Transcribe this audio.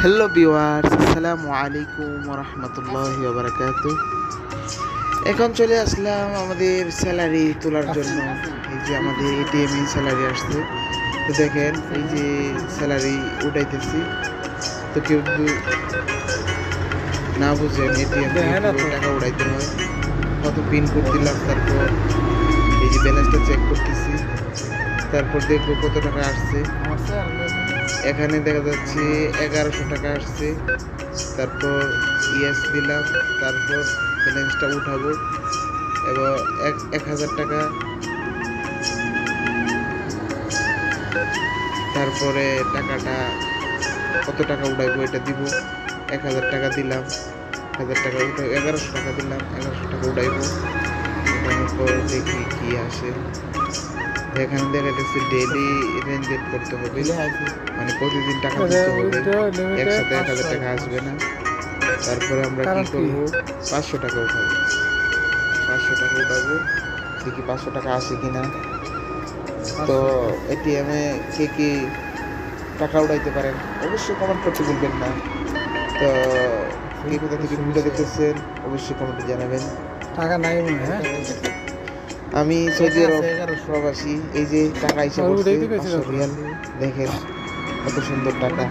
Hello viewers, আসসালামু আলাইকুম ওয়া রাহমাতুল্লাহি ওয়া বারাকাতুহু। এখন চলে আসলাম আমাদের স্যালারি তোলার জন্য। এই যে আমাদের এটিএম এ স্যালারি আসছে, তো দেখেন এই যে স্যালারি উঠাইতেছি। তো কেউ যদি না বুঝেন এটিএম টাকা উঠাইতে হয়, কত পিন কোড দিলাম, তারপর এই যে ব্যালেন্সটা চেক করতেছি, তারপর দেখবো কত টাকা আসছে। এখানে দেখা যাচ্ছে 1100 টাকা আসছে। তারপর ইয়েস দিলাম, তারপর ব্যালেন্সটা উঠাবো এবং 1000 টাকা, তারপরে টাকাটা কত টাকা উঠাইবো এটা দিব। 1000 টাকা দিলাম, 1000 টাকা উঠাই 1100 টাকা দিলাম, 1100 টাকা উঠাইবো। উঠানোর পর দেখি কি আসে। এখানে দেখা যাচ্ছে ডেইলি রেঞ্জেট করতে হবে, মানে প্রতিদিন টাকা দিতে হবে, একসাথে 1000 টাকা আসবে না। তারপরে আমরা কি করবো, 500 টাকা উঠাবো, 500 টাকা উঠাবো, দেখি 500 টাকা আসে কিনা। তো এটিএমে কে কি টাকা উঠাইতে পারেন অবশ্যই কমেন্ট করতে ভুলবেন না। তো কে কোথা থেকে ভিডিও দেখতেছেন অবশ্যই কমেন্টে জানাবেন। টাকা নাই মনে হয়। আমি সৌদি আরব প্রবাসী, এই যে টাকা হিসাব করছি 500 রিয়াল, দেখেন কত সুন্দর টাকা।